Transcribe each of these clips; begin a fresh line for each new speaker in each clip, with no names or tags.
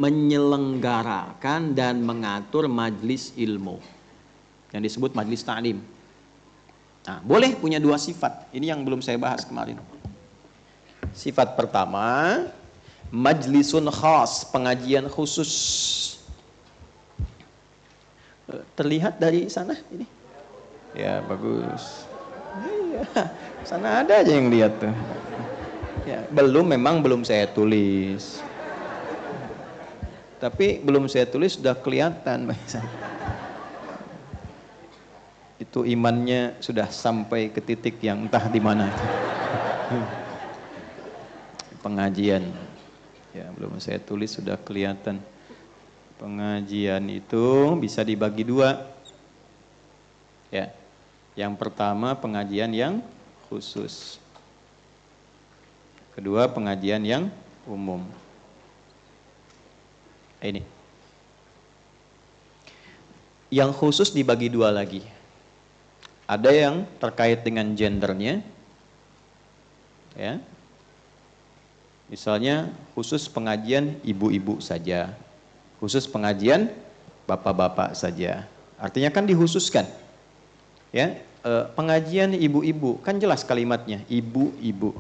menyelenggarakan dan mengatur majlis ilmu yang disebut majlis ta'lim. Nah, boleh punya dua sifat. Ini yang belum saya bahas kemarin. Sifat pertama, majlisun khas, pengajian khusus. Terlihat dari sana ini? Ya, bagus. Ya, sana ada aja yang lihat tuh. Ya, memang belum saya tulis. Tapi belum saya tulis sudah kelihatan. Itu imannya sudah sampai ke titik yang entah di mana. Pengajian. Ya, belum saya tulis sudah kelihatan. Pengajian itu bisa dibagi dua. Ya. Yang pertama pengajian yang khusus. Kedua pengajian yang umum. Ini. Yang khusus dibagi dua lagi. Ada yang terkait dengan gendernya. Ya. Misalnya khusus pengajian ibu-ibu saja. Khusus pengajian bapak-bapak saja. Artinya kan dikhususkan. Ya, pengajian ibu-ibu kan jelas kalimatnya ibu-ibu.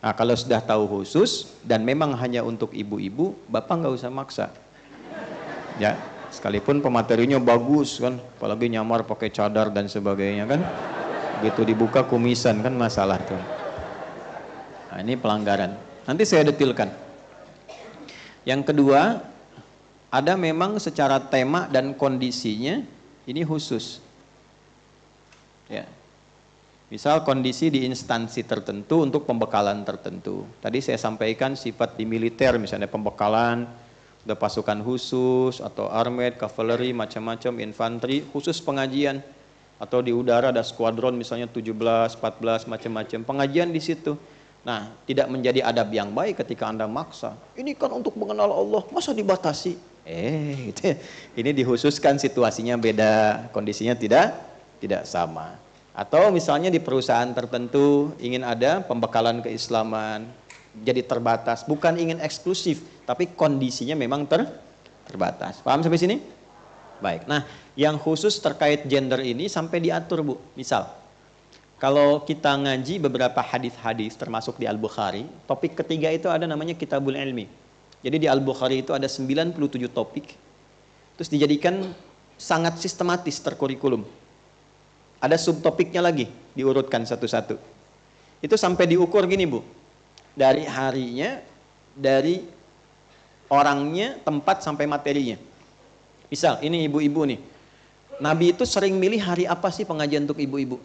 Nah, kalau sudah tahu khusus dan memang hanya untuk ibu-ibu, bapak nggak usah maksa. Ya, sekalipun pematerinya bagus kan, apalagi nyamar pakai cadar dan sebagainya kan, begitu dibuka kumisan kan masalah tuh. Nah, ini pelanggaran. Nanti saya detilkan. Yang kedua, ada memang secara tema dan kondisinya ini khusus. Ya. Misal kondisi di instansi tertentu untuk pembekalan tertentu. Tadi saya sampaikan sifat di militer, misalnya pembekalan, ada pasukan khusus, atau armed, cavalry, macam-macam, infanteri, khusus pengajian. Atau di udara ada skuadron misalnya 17, 14, macam-macam. Pengajian di situ. Nah, tidak menjadi adab yang baik ketika Anda maksa. Ini kan untuk mengenal Allah, masa dibatasi? Gitu. Ini dikhususkan situasinya beda, kondisinya tidak sama. Atau misalnya di perusahaan tertentu ingin ada pembekalan keislaman, jadi terbatas, bukan ingin eksklusif, tapi kondisinya memang terbatas. Paham sampai sini? Baik. Nah, yang khusus terkait gender ini sampai diatur, Bu. Misal, kalau kita ngaji beberapa hadis-hadis termasuk di Al-Bukhari, topik ketiga itu ada namanya Kitabul Ilmi. Jadi di Al-Bukhari itu ada 97 topik. Terus dijadikan sangat sistematis terkurikulum. Ada subtopiknya lagi, diurutkan satu-satu. Itu sampai diukur gini, Bu. Dari harinya, dari orangnya, tempat sampai materinya. Misal, ini ibu-ibu nih. Nabi itu sering milih hari apa sih pengajian untuk ibu-ibu?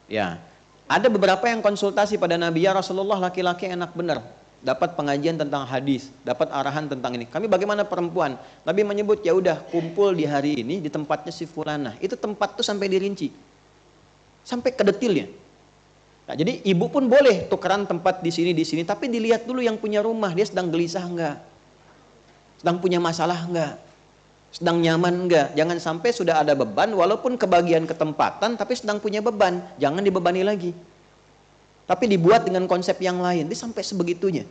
Ya, ada beberapa yang konsultasi pada Nabi, ya Rasulullah, laki-laki enak benar. Dapat pengajian tentang hadis, dapat arahan tentang ini. Kami bagaimana perempuan? Nabi menyebut, ya udah kumpul di hari ini di tempatnya si fulanah. Itu tempat tuh sampai dirinci, sampai ke detilnya. Nah, jadi ibu pun boleh tukeran tempat di sini, tapi dilihat dulu yang punya rumah, dia sedang gelisah enggak, sedang punya masalah enggak, sedang nyaman enggak. Jangan sampai sudah ada beban, walaupun kebagian ketempatan, tapi sedang punya beban, jangan dibebani lagi. Tapi dibuat dengan konsep yang lain. Dia sampai sebegitunya.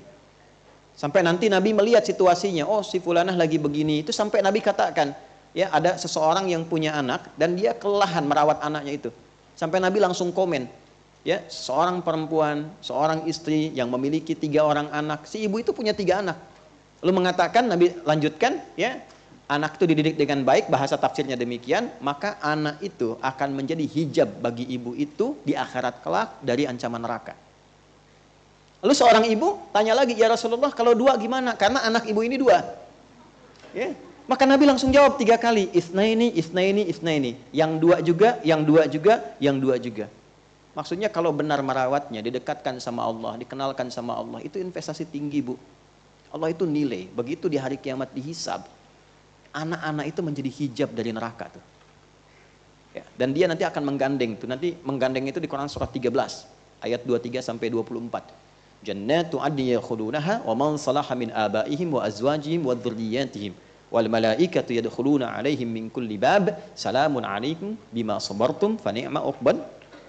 Sampai nanti Nabi melihat situasinya. Oh, si fulanah lagi begini. Itu sampai Nabi katakan, ya ada seseorang yang punya anak dan dia kelelahan merawat anaknya itu. Sampai Nabi langsung komen, ya seorang perempuan, seorang istri yang memiliki 3 orang anak. Si ibu itu punya 3 anak. Lalu mengatakan, Nabi lanjutkan, ya anak itu dididik dengan baik, bahasa tafsirnya demikian, maka anak itu akan menjadi hijab bagi ibu itu di akhirat kelak dari ancaman neraka. Lalu seorang ibu tanya lagi, ya Rasulullah, kalau 2 gimana? Karena anak ibu ini 2. Ya. Maka Nabi langsung jawab 3 kali, isnaini, isnaini, isnaini. Yang 2 juga, yang 2 juga, yang 2 juga. Maksudnya kalau benar merawatnya, didekatkan sama Allah, dikenalkan sama Allah, itu investasi tinggi, Bu. Allah itu nilai, begitu di hari kiamat dihisab, anak-anak itu menjadi hijab dari neraka tuh. Ya, dan dia nanti akan menggandeng tuh. Nanti menggandeng itu di Quran surah 13 ayat 23 sampai 24. Jannatu adni yadkhulunaha wa man salaha min abaihim wa azwajihim wa dzurriyyatihim wal malaikatu yadkhuluna alaihim min kulli bab salamun alaikum bima sabartum fa ni'ma uqbad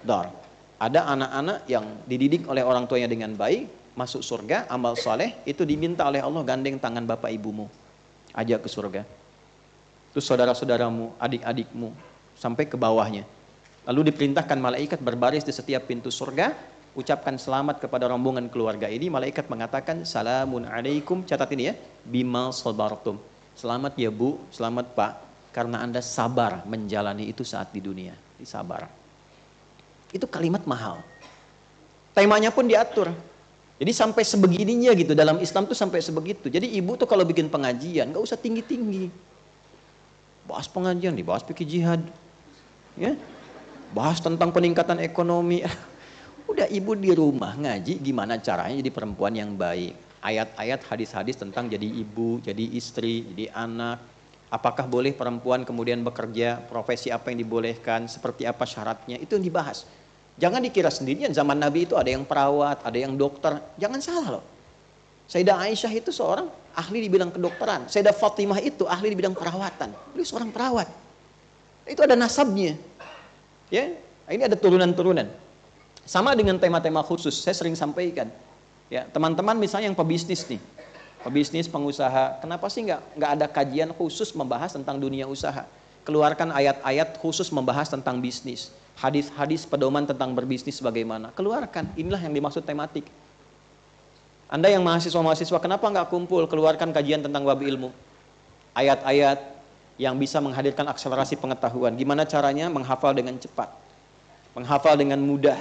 dar. Ada anak-anak yang dididik oleh orang tuanya dengan baik, masuk surga, amal soleh, itu diminta oleh Allah gandeng tangan bapak ibumu, ajak ke surga. Terus saudara-saudaramu, adik-adikmu, sampai ke bawahnya. Lalu diperintahkan malaikat berbaris di setiap pintu surga, ucapkan selamat kepada rombongan keluarga ini. Malaikat mengatakan, salamun alaikum, catat ini ya, bima sabartum. Selamat ya bu, selamat pak, karena anda sabar menjalani itu saat di dunia. Sabar. Itu kalimat mahal. Temanya pun diatur. Jadi sampai sebegininya gitu, dalam Islam tuh sampai sebegitu. Jadi ibu tuh kalau bikin pengajian, gak usah tinggi-tinggi. Bahas pengajian, dibahas fikih jihad. Ya, bahas tentang peningkatan ekonomi. Udah ibu di rumah ngaji gimana caranya jadi perempuan yang baik. Ayat-ayat, hadis-hadis tentang jadi ibu, jadi istri, jadi anak. Apakah boleh perempuan kemudian bekerja, profesi apa yang dibolehkan, seperti apa syaratnya, itu yang dibahas. Jangan dikira sendirian, zaman Nabi itu ada yang perawat, ada yang dokter. Jangan salah loh. Sayyidah Aisyah itu seorang ahli di bidang kedokteran. Sayyidah Fatimah itu ahli di bidang perawatan. Beliau seorang perawat. Itu ada nasabnya. Ya, ini ada turunan-turunan. Sama dengan tema-tema khusus, saya sering sampaikan. Ya, teman-teman misalnya yang pebisnis nih. Pebisnis, pengusaha, kenapa sih nggak ada kajian khusus membahas tentang dunia usaha? Keluarkan ayat-ayat khusus membahas tentang bisnis. Hadis-hadis pedoman tentang berbisnis bagaimana. Keluarkan, inilah yang dimaksud tematik. Anda yang mahasiswa-mahasiswa, kenapa nggak kumpul? Keluarkan kajian tentang bab ilmu. Ayat-ayat yang bisa menghadirkan akselerasi pengetahuan. Gimana caranya menghafal dengan cepat. Menghafal dengan mudah.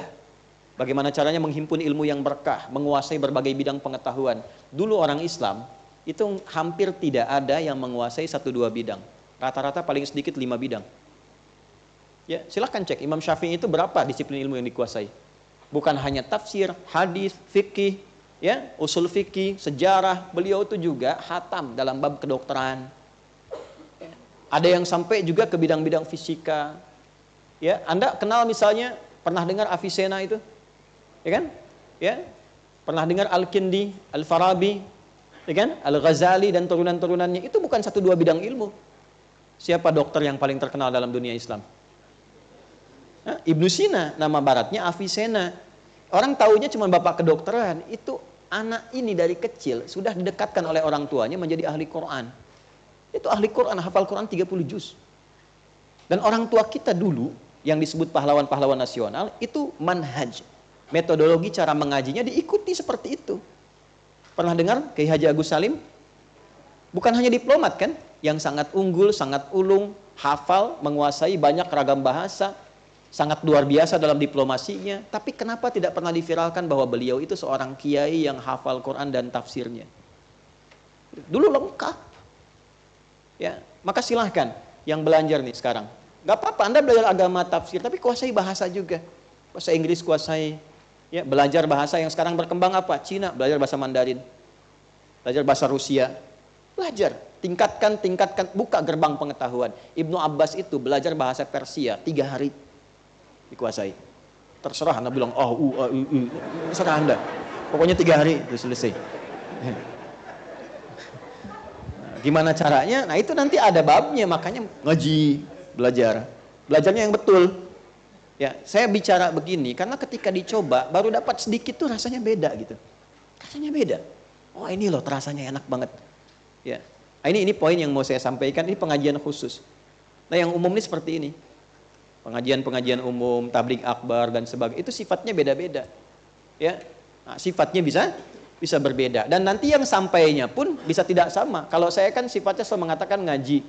Bagaimana caranya menghimpun ilmu yang berkah. Menguasai berbagai bidang pengetahuan. Dulu orang Islam, itu hampir tidak ada yang menguasai 1-2 bidang. Rata-rata paling sedikit 5 bidang. Ya, silahkan cek Imam Syafi'i itu berapa disiplin ilmu yang dikuasai. Bukan hanya tafsir, hadis, fikih, ya, usul fikih, sejarah. Beliau itu juga khatam dalam bab kedokteran. Ya. Ada yang sampai juga ke bidang-bidang fisika. Ya, Anda kenal misalnya pernah dengar Avicenna itu? Ya kan? Ya. Pernah dengar Al-Kindi, Al-Farabi, ya kan? Al-Ghazali dan turunan-turunannya. Itu bukan 1-2 bidang ilmu. Siapa dokter yang paling terkenal dalam dunia Islam? Ibnu Sina, nama baratnya Avicenna. Orang taunya cuma bapak kedokteran. Itu anak ini dari kecil sudah didekatkan oleh orang tuanya menjadi ahli Quran. Itu ahli Quran, hafal Quran 30 juz. Dan orang tua kita dulu yang disebut pahlawan-pahlawan nasional itu manhaj. Metodologi cara mengajinya diikuti seperti itu. Pernah dengar Kiai Haji Agus Salim? Bukan hanya diplomat kan, yang sangat unggul, sangat ulung, hafal, menguasai banyak ragam bahasa, sangat luar biasa dalam diplomasinya, tapi kenapa tidak pernah diviralkan bahwa beliau itu seorang kiai yang hafal Quran dan tafsirnya? Dulu lengkap. Ya, maka silahkan yang belajar nih sekarang. Gak apa-apa Anda belajar agama tafsir, tapi kuasai bahasa juga. Bahasa Inggris kuasai. Ya, belajar bahasa yang sekarang berkembang apa? Cina, belajar bahasa Mandarin. Belajar bahasa Rusia. Belajar, tingkatkan, buka gerbang pengetahuan. Ibnu Abbas itu belajar bahasa Persia 3 hari. Dikuasai. Terserah Anda bilang terserah Anda. Pokoknya 3 hari itu selesai. Nah, gimana caranya? Nah itu nanti ada babnya, makanya ngaji, belajarnya yang betul. Ya, saya bicara begini karena ketika dicoba baru dapat sedikit tuh rasanya beda gitu. Rasanya beda. Oh ini loh rasanya enak banget. Ya, ini poin yang mau saya sampaikan. Ini pengajian khusus. Nah yang umum ini seperti ini. Pengajian umum, tabligh akbar dan sebagainya itu sifatnya beda-beda. Ya. Nah, sifatnya bisa berbeda dan nanti yang sampainya pun bisa tidak sama. Kalau saya kan sifatnya selalu mengatakan ngaji.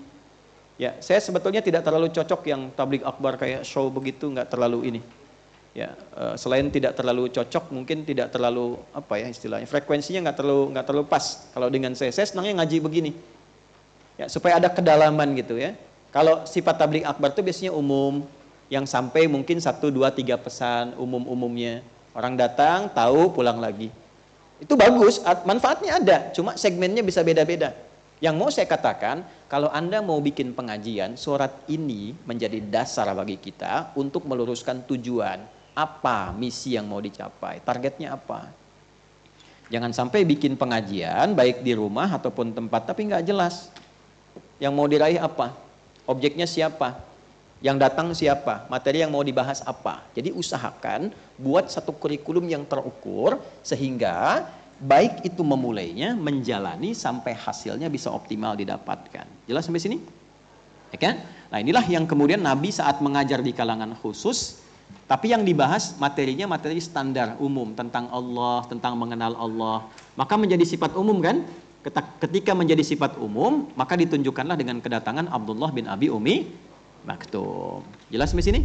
Ya, saya sebetulnya tidak terlalu cocok yang tabligh akbar kayak show begitu, nggak terlalu ini. Ya, selain tidak terlalu cocok, mungkin tidak terlalu apa ya istilahnya, frekuensinya nggak terlalu pas. Kalau dengan saya senangnya ngaji begini. Ya, supaya ada kedalaman gitu ya. Kalau sifat tabligh akbar itu biasanya umum. Yang sampai mungkin 1, 2, 3 pesan umum-umumnya. Orang datang, tahu, pulang lagi. Itu bagus, manfaatnya ada, cuma segmennya bisa beda-beda. Yang mau saya katakan, kalau Anda mau bikin pengajian, surat ini menjadi dasar bagi kita untuk meluruskan tujuan. Apa misi yang mau dicapai, targetnya apa. Jangan sampai bikin pengajian, baik di rumah ataupun tempat, tapi nggak jelas. Yang mau diraih apa, objeknya siapa. Yang datang siapa, materi yang mau dibahas apa. Jadi usahakan buat satu kurikulum yang terukur sehingga baik itu memulainya, menjalani sampai hasilnya bisa optimal didapatkan. Jelas sampai sini? Ya kan? Nah, inilah yang kemudian Nabi saat mengajar di kalangan khusus, tapi yang dibahas materinya materi standar umum tentang Allah, tentang mengenal Allah. Maka menjadi sifat umum kan? Ketika menjadi sifat umum, maka ditunjukkanlah dengan kedatangan Abdullah bin Abi Umi Maktum. Jelas sampai sini?